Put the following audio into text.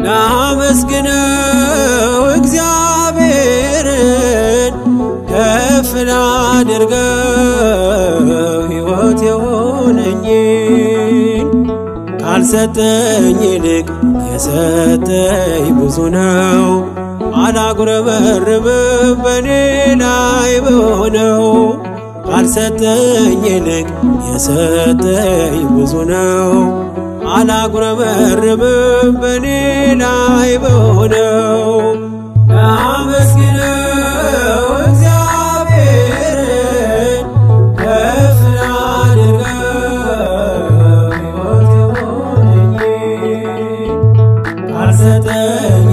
ላመስግነው እግዚአብሔርን ከፍ ላድርገው ሕይወት የሆነኝን ካልሰጠኝ ይልቅ የሰጠኝ ብዙ ነው። አላጉረመርምም በኔ ላይ በሆነው ካልሰጠኝ ይልቅ የሰጠኝ ብዙ ነው። አላጉረመርምም በኔ ላይ በሆነው ላመስግነው እግዚአብሔርን ከፍ ላድርገው ሕይወት የሆነኝን ካልሰጠኝ